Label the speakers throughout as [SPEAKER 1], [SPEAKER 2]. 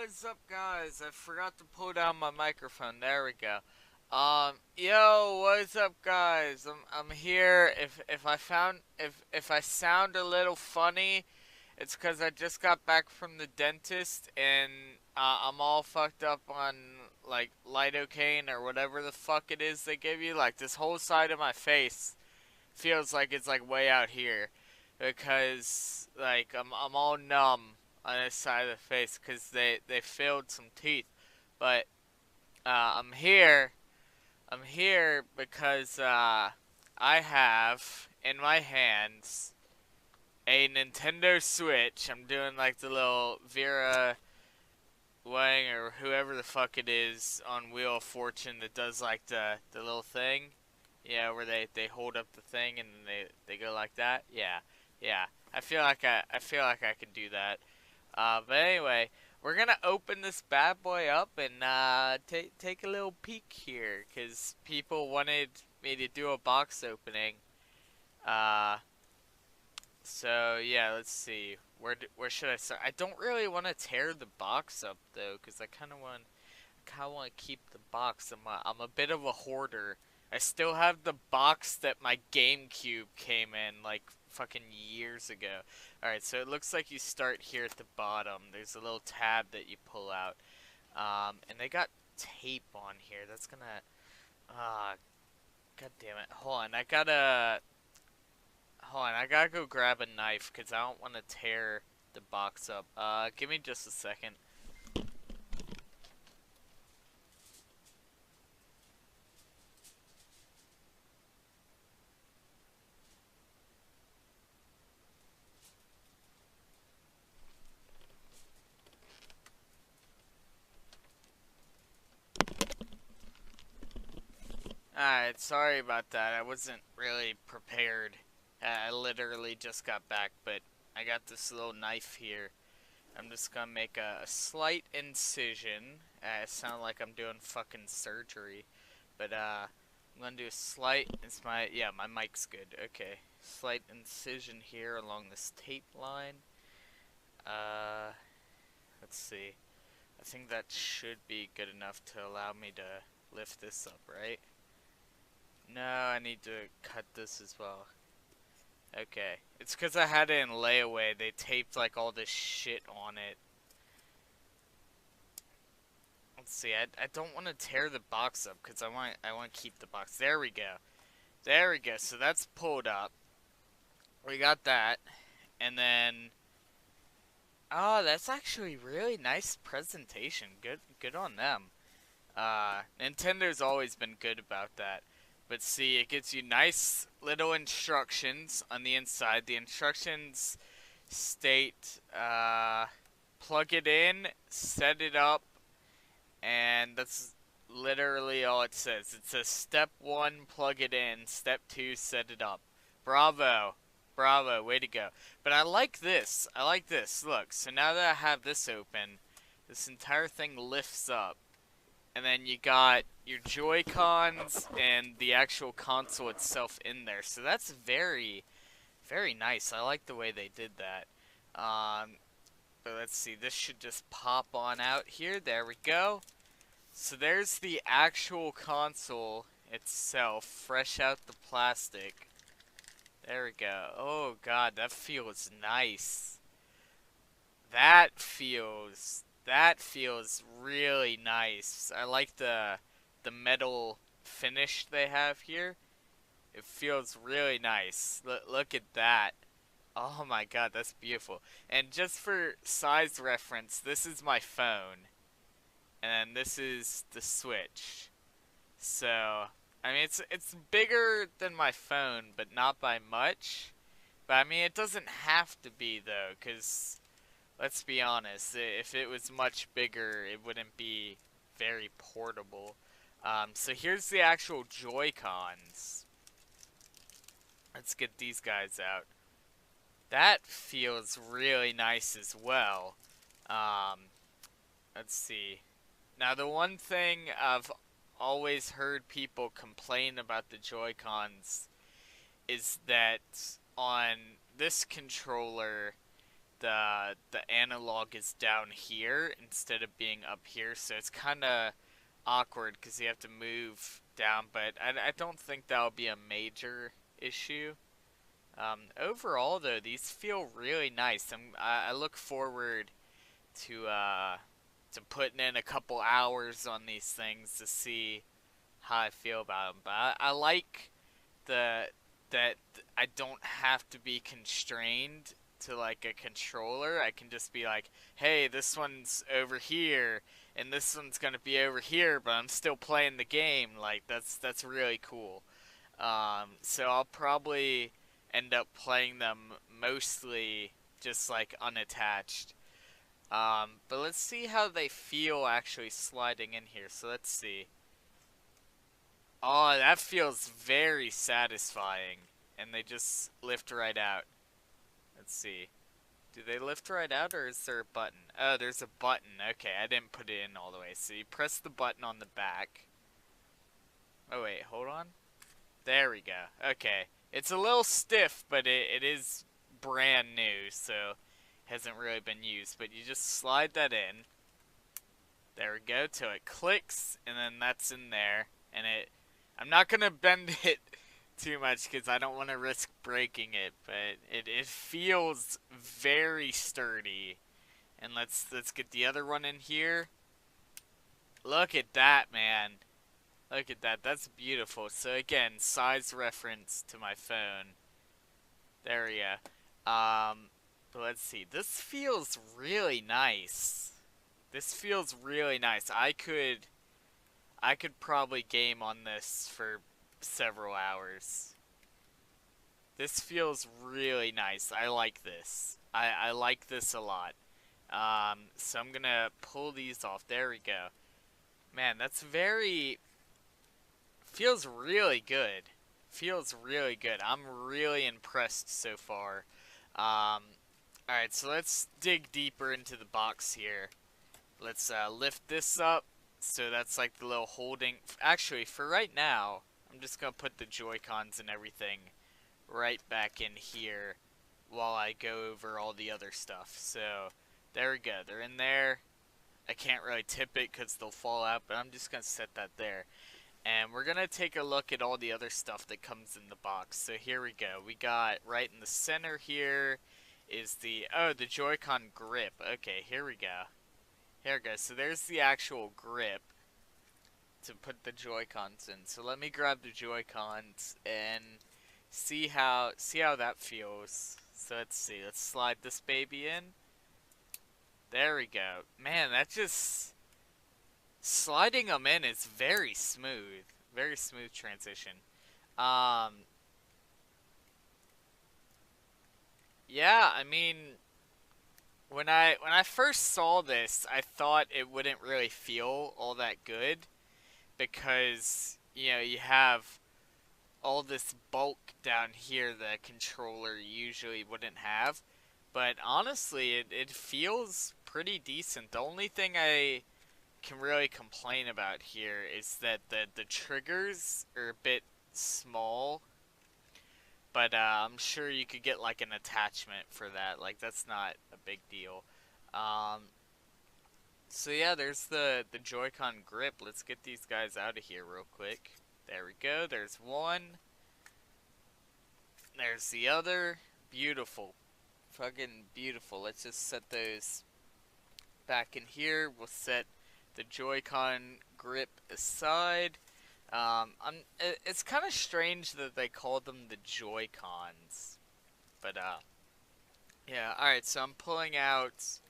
[SPEAKER 1] what's up, guys? I forgot to pull down my microphone. There we go. Yo, what's up, guys? I'm here. If I sound a little funny, it's because I just got back from the dentist and I'm all fucked up on like lidocaine or whatever the fuck it is they give you. Like this whole side of my face feels like it's like way out here because like I'm all numb on this side of the face because they filled some teeth. But I'm here. I'm here because I have in my hands a Nintendo Switch. I'm doing like the little Vera Wang or whoever the fuck it is on Wheel of Fortune that does like the little thing. Yeah, where they hold up the thing and then they go like that. Yeah. Yeah. I feel like I can do that. But anyway, we're gonna open this bad boy up and take a little peek here, cause people wanted me to do a box opening. Uh, so yeah, let's see. Where should I start? I don't really want to tear the box up though, cause I kind of want to keep the box. I'm a bit of a hoarder. I still have the box that my GameCube came in like fucking years ago. Alright, so it looks like you start here at the bottom. There's a little tab that you pull out. And they got tape on here. That's gonna. Ah, god damn it. Hold on, I gotta go grab a knife because I don't want to tear the box up. Give me just a second. Alright, sorry about that. I wasn't really prepared. I literally just got back, but I got this little knife here. I'm just gonna make a slight incision. It sounds like I'm doing fucking surgery, but I'm gonna do a slight. Yeah, my mic's good. Okay, slight incision here along this tape line. Uh, let's see. I think that should be good enough to allow me to lift this up, right? No, I need to cut this as well. Okay. It's because I had it in layaway. They taped like all this shit on it. Let's see. I don't want to tear the box up because I want to keep the box. There we go. There we go. So that's pulled up. We got that. And then oh, that's actually really nice presentation. Good on them. Nintendo's always been good about that. But see, it gives you nice little instructions on the inside. The instructions state, plug it in, set it up, and that's literally all it says. It says step 1, plug it in, step 2, set it up. Bravo. Bravo, way to go. But I like this. I like this. Look, so now that I have this open, this entire thing lifts up. And then you got your Joy-Cons and the actual console itself in there. So that's very, very nice. I like the way they did that. But let's see. This should just pop on out here. There we go. So there's the actual console itself, fresh out the plastic. There we go. Oh god, that feels nice. That feels really nice. I like the metal finish they have here. It feels really nice. Look at that. Oh my god, that's beautiful. And just for size reference, this is my phone. And this is the Switch. So, I mean, it's bigger than my phone, but not by much. But I mean, it doesn't have to be though, because let's be honest, if it was much bigger, it wouldn't be very portable. So here's the actual Joy-Cons. Let's get these guys out. That feels really nice as well. Um, let's see. Now, the one thing I've always heard people complain about the Joy-Cons is that on this controller, the analog is down here instead of being up here, so it's kind of awkward because you have to move down, but I don't think that'll be a major issue. Overall, though, these feel really nice. I look forward to putting in a couple hours on these things to see how I feel about them. But I like the that I don't have to be constrained to like a controller. I can just be like, hey, this one's over here and this one's gonna be over here, but I'm still playing the game. Like that's really cool. So I'll probably end up playing them mostly just like unattached. But let's see how they feel actually sliding in here. So let's see. Oh, that feels very satisfying. And they just lift right out. Let's see. Do they lift right out or is there a button? Oh, there's a button. Okay, I didn't put it in all the way. So you press the button on the back. Oh wait, hold on. There we go. Okay. It's a little stiff, but it is brand new, so hasn't really been used. But you just slide that in. There we go, till it clicks, and then that's in there. And I'm not gonna bend it too much because I don't want to risk breaking it, but it feels very sturdy. And let's get the other one in here. Look at that, man. Look at that. That's beautiful. So again, size reference to my phone. There we go. But let's see. This feels really nice. This feels really nice. I could probably game on this for several hours. This feels really nice. I like this. I like this a lot. So I'm gonna pull these off. There we go. Man, that's very... feels really good. Feels really good. I'm really impressed so far. Alright, so let's dig deeper into the box here. Let's lift this up. So that's like the little holding... Actually, for right now, I'm just going to put the Joy-Cons and everything right back in here while I go over all the other stuff. So, there we go. They're in there. I can't really tip it because they'll fall out, but I'm just going to set that there. And we're going to take a look at all the other stuff that comes in the box. So here we go. We got right in the center here is the... oh, the Joy-Con grip. Okay, here we go. Here we go. So there's the actual grip to put the Joy-Cons in. So let me grab the Joy-Cons and see how that feels. So let's see. Let's slide this baby in. There we go. Man, that just... sliding them in is very smooth. Very smooth transition. Yeah, I mean... When I first saw this, I thought it wouldn't really feel all that good because, you know, you have all this bulk down here that a controller usually wouldn't have. But honestly, it feels pretty decent. The only thing I can really complain about here is that the triggers are a bit small. But I'm sure you could get like an attachment for that. Like that's not a big deal. So yeah, there's the Joy-Con grip. Let's get these guys out of here real quick. There we go. There's one. There's the other. Beautiful. Fucking beautiful. Let's just set those back in here. We'll set the Joy-Con grip aside. It's kind of strange that they call them the Joy-Cons, but yeah. All right, so I'm pulling out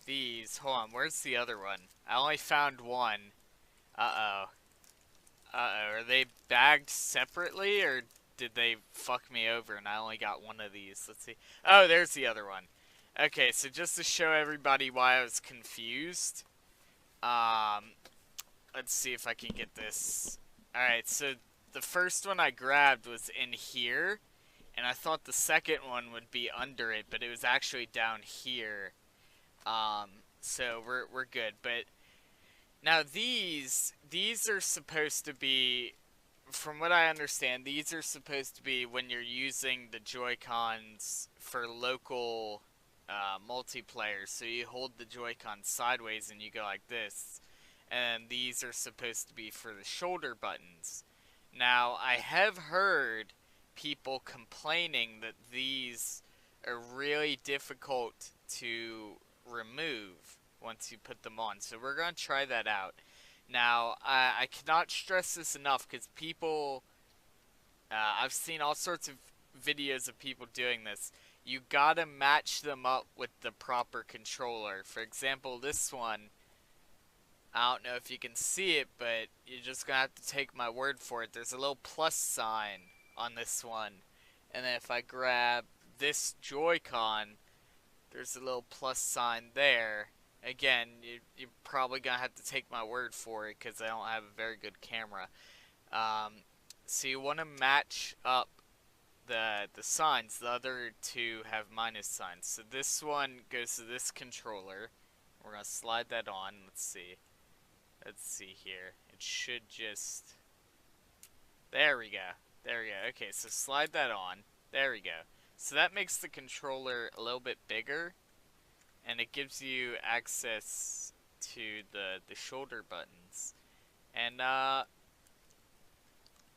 [SPEAKER 1] these. Hold on, where's the other one? I only found one. Uh oh. Are they bagged separately, or did they fuck me over and I only got one of these? Let's see. Oh, there's the other one. Okay, so just to show everybody why I was confused, let's see if I can get this. Alright, so the first one I grabbed was in here, and I thought the second one would be under it, but it was actually down here. So we're good. But now these are supposed to be, from what I understand, these are supposed to be when you're using the Joy-Cons for local multiplayer. So you hold the Joy-Con sideways and you go like this. And these are supposed to be for the shoulder buttons. Now, I have heard people complaining that these are really difficult to remove once you put them on. So we're going to try that out. Now, I cannot stress this enough because people, I've seen all sorts of videos of people doing this. You gotta match them up with the proper controller. For example, this one, I don't know if you can see it, but you're just gonna have to take my word for it. There's a little plus sign on this one. And then if I grab this Joy-Con, there's a little plus sign there. Again, you're probably gonna have to take my word for it because I don't have a very good camera. So you want to match up the signs. The other two have minus signs. So this one goes to this controller. We're gonna slide that on. Let's see. Let's see here. It should just. There we go. There we go. Okay, so slide that on. There we go. So that makes the controller a little bit bigger, and it gives you access to the shoulder buttons. And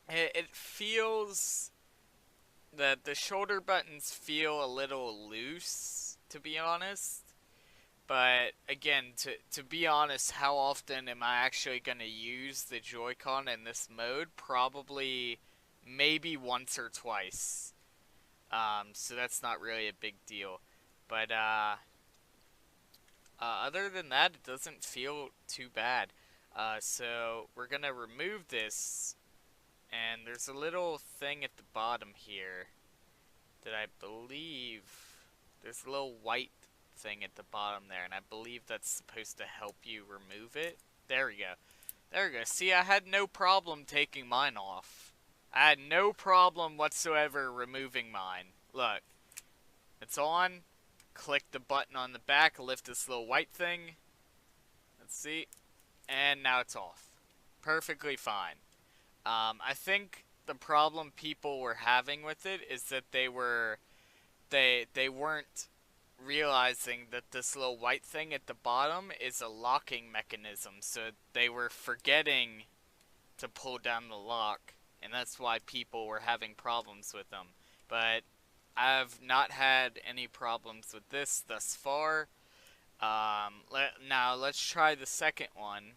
[SPEAKER 1] it feels that the shoulder buttons feel a little loose, to be honest. But again, to be honest, how often am I actually going to use the Joy-Con in this mode? Probably maybe once or twice. So that's not really a big deal. But other than that, it doesn't feel too bad. So we're going to remove this. And there's a little thing at the bottom here that I believe, there's a little white thing at the bottom there, and I believe that's supposed to help you remove it. There we go. There we go. See, I had no problem taking mine off. I had no problem whatsoever removing mine. Look, it's on. Click the button on the back, lift this little white thing. Let's see. And now it's off. Perfectly fine. I think the problem people were having with it is that they weren't realizing that this little white thing at the bottom is a locking mechanism, so they were forgetting to pull down the lock, and that's why people were having problems with them. But I've not had any problems with this thus far. Now let's try the second one.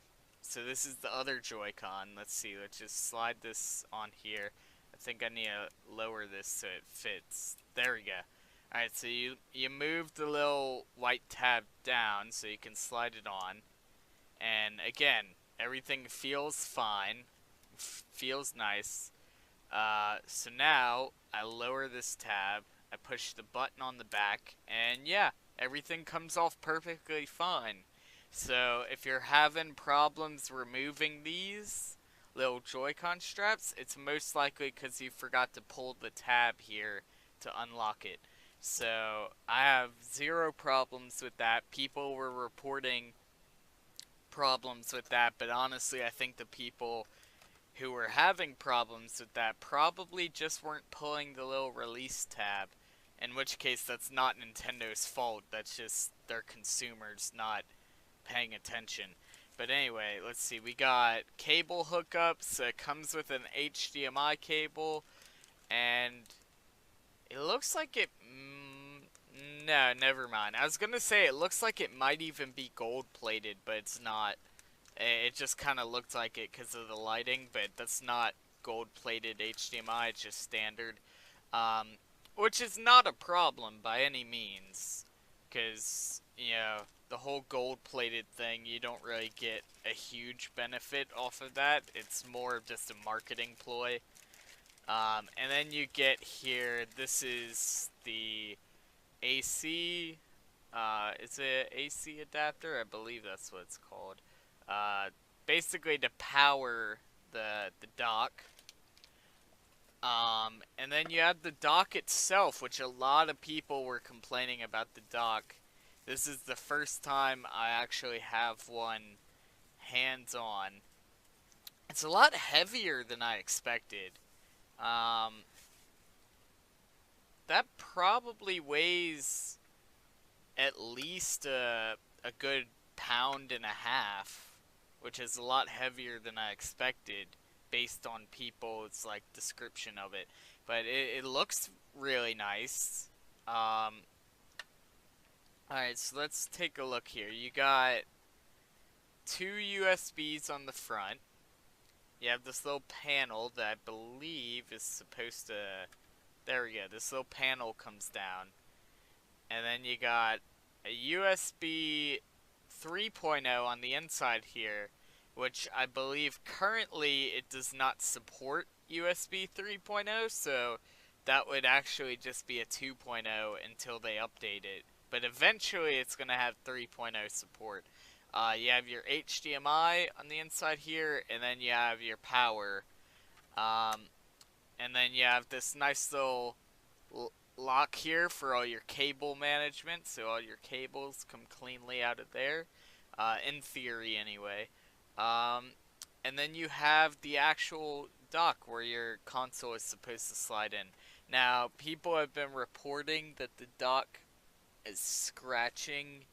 [SPEAKER 1] So this is the other Joy-Con. Let's see, let's just slide this on here. I think I need to lower this so it fits. There we go. Alright, so you move the little white tab down so you can slide it on. And again, everything feels fine. Feels nice. So now, I lower this tab. I push the button on the back. And yeah, everything comes off perfectly fine. So if you're having problems removing these little Joy-Con straps, it's most likely because you forgot to pull the tab here to unlock it. So I have zero problems with that. People were reporting problems with that, but honestly I think the people who were having problems with that probably just weren't pulling the little release tab. In which case that's not Nintendo's fault, that's just their consumers not paying attention. But anyway, let's see, we got cable hookups. It comes with an HDMI cable, and it looks like it, no, never mind. I was gonna say it looks like it might even be gold plated, but it's not. It just kind of looked like it because of the lighting, but that's not gold plated HDMI, it's just standard. Which is not a problem by any means, because, you know, the whole gold-plated thing, you don't really get a huge benefit off of that. It's more of just a marketing ploy. And then you get here, this is the AC, is it AC adapter? I believe that's what it's called. Basically to power the dock. And then you have the dock itself, which a lot of people were complaining about the dock. This is the first time I actually have one hands-on. It's a lot heavier than I expected. that probably weighs at least a good pound and a half, which is a lot heavier than I expected based on people's like description of it. But it looks really nice. Alright, so let's take a look here. You got two USBs on the front. You have this little panel that I believe is supposed to... There we go. This little panel comes down. And then you got a USB 3.0 on the inside here, which I believe currently it does not support USB 3.0, so that would actually just be a 2.0 until they update it. But eventually it's going to have 3.0 support. You have your HDMI on the inside here, and then you have your power. And then you have this nice little lock here for all your cable management, so all your cables come cleanly out of there, in theory anyway. And then you have the actual dock where your console is supposed to slide in. Now, people have been reporting that the dock is scratching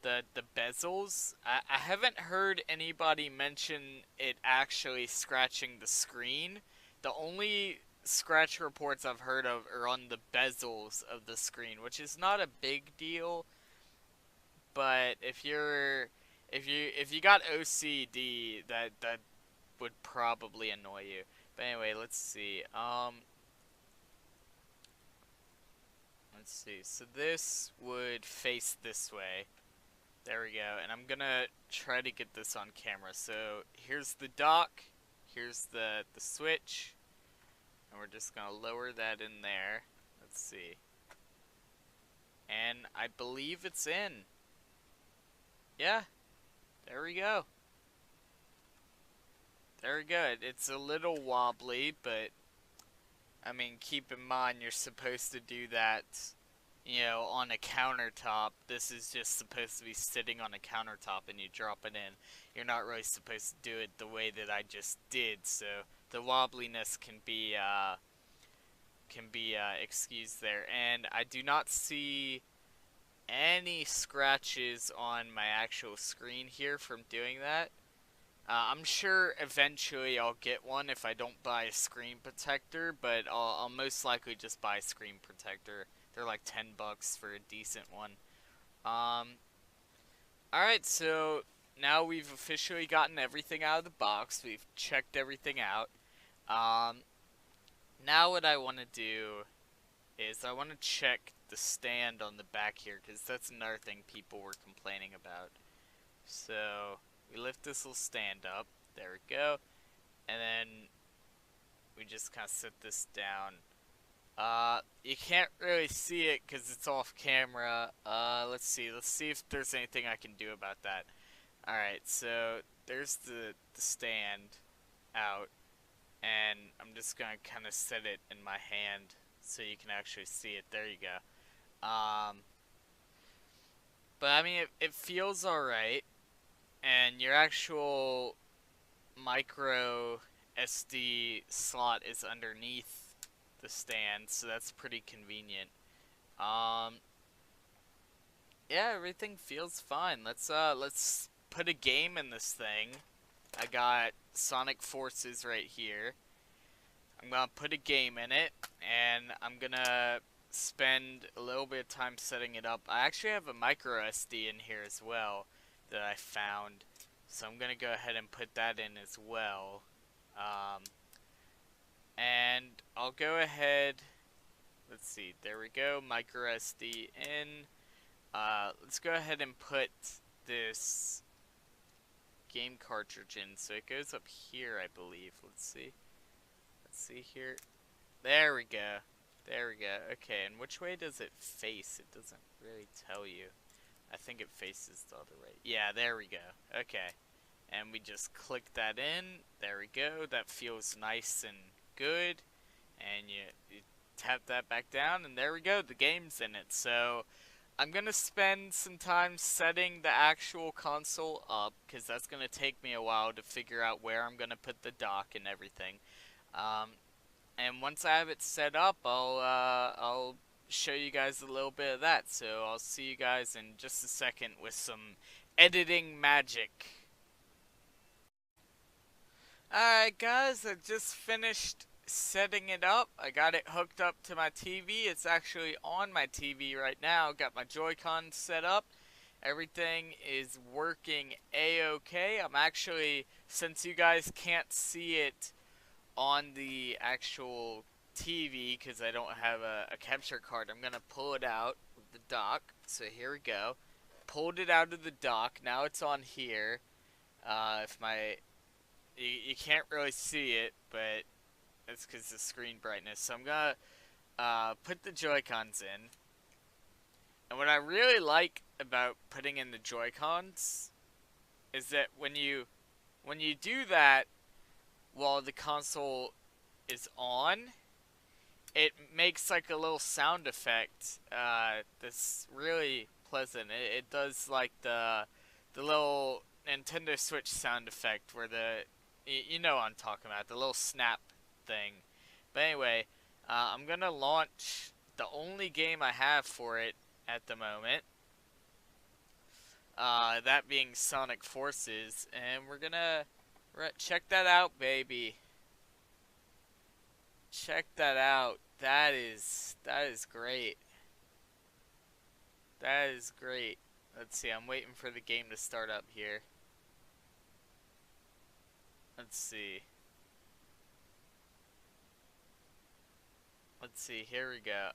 [SPEAKER 1] the bezels. I haven't heard anybody mention it actually scratching the screen. The only scratch reports I've heard of are on the bezels of the screen, which is not a big deal. But if you got OCD, that would probably annoy you. But anyway, let's see. Let's see. So this would face this way. There we go. And I'm gonna try to get this on camera. So here's the dock. Here's the switch. And we're just gonna lower that in there. Let's see. And I believe it's in. Yeah. There we go. There we go. It's a little wobbly, but I mean, keep in mind you're supposed to do that, you know, on a countertop. This is just supposed to be sitting on a countertop and you drop it in. You're not really supposed to do it the way that I just did, so the wobbliness can be excused there. And I do not see any scratches on my actual screen here from doing that. I'm sure eventually I'll get one if I don't buy a screen protector, but I'll most likely just buy a screen protector. They're like $10 for a decent one. Alright, so now we've officially gotten everything out of the box. We've checked everything out. Now what I want to do is I want to check the stand on the back here, because that's another thing people were complaining about. So we lift this little stand up. There we go. And then we just kind of set this down. You can't really see it because it's off camera. Let's see if there's anything I can do about that. Alright, so there's the stand out. And I'm just gonna kind of set it in my hand so you can actually see it. There you go. But I mean, it feels alright. And your actual micro SD slot is underneath the stand, so that's pretty convenient. Yeah, everything feels fine. Let's put a game in this thing. I got Sonic Forces right here. I'm gonna put a game in it, and I'm gonna spend a little bit of time setting it up. I actually have a micro SD in here as well that I found, so I'm gonna go ahead and put that in as well. And I'll go ahead, let's see, there we go, micro SD in. Let's go ahead and put this game cartridge in, so it goes up here, I believe. Let's see here. There we go. There we go. Okay, and which way does it face? It doesn't really tell you. I think it faces the other way. Yeah, there we go. Okay. And we just click that in. There we go. That feels nice and good. And you tap that back down, and there we go. The game's in it. So I'm going to spend some time setting the actual console up, because that's going to take me a while to figure out where I'm going to put the dock and everything. And once I have it set up, I'll show you guys a little bit of that. So I'll see you guys in just a second with some editing magic. Alright guys, I just finished setting it up. I got it hooked up to my TV. It's actually on my TV right now. Got my Joy-Cons set up. Everything is working a-okay. I'm actually, since you guys can't see it on the actual TV because I don't have a capture card, I'm gonna pull it out of the dock. So here we go. Pulled it out of the dock. Now it's on here. If my you can't really see it, but that's because of the screen brightness. So I'm gonna put the Joy-Cons in. And what I really like about putting in the Joy-Cons is that when you do that while the console is on, it makes like a little sound effect that's really pleasant. It does like the little Nintendo Switch sound effect where you know what I'm talking about, the little snap thing. But anyway, I'm gonna launch the only game I have for it at the moment. That being Sonic Forces, and we're gonna check that out, baby. Check that out. That is great. That is great. Let's see, I'm waiting for the game to start up here. Let's see. Let's see, here we go.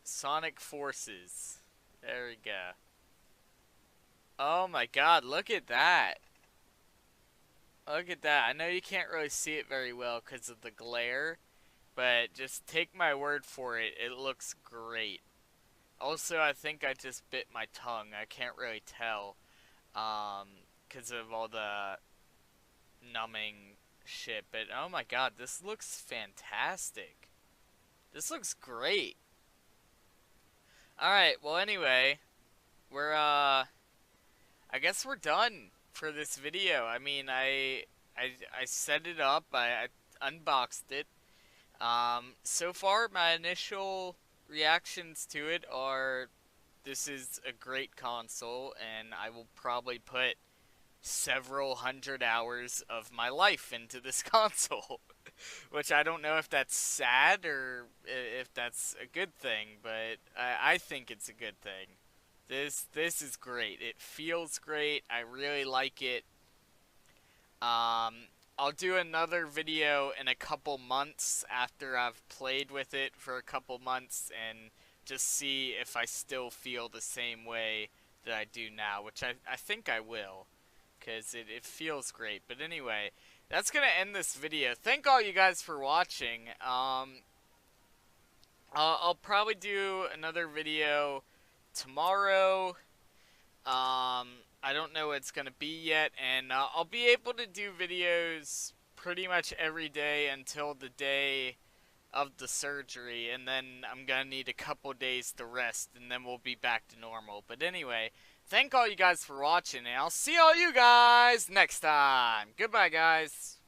[SPEAKER 1] Sonic Forces. There we go. Oh my god, look at that. Look at that. I know you can't really see it very well because of the glare, but just take my word for it, it looks great. Also, I think I just bit my tongue. I can't really tell, because of all the numbing shit. But oh my god, this looks fantastic. This looks great. Alright, well anyway, I guess we're done for this video. I mean, I set it up, I unboxed it. So far, my initial reactions to it are, this is a great console, and I will probably put several hundred hours of my life into this console. Which I don't know if that's sad or if that's a good thing, but I think it's a good thing. This is great. It feels great. I really like it. I'll do another video in a couple months after I've played with it for a couple months and just see if I still feel the same way that I do now, which I think I will, because it feels great. But anyway, that's going to end this video. Thank all you guys for watching. I'll probably do another video tomorrow. I don't know what it's going to be yet, and I'll be able to do videos pretty much every day until the day of the surgery, and then I'm going to need a couple days to rest, and then we'll be back to normal. But anyway, thank all you guys for watching, and I'll see all you guys next time. Goodbye, guys.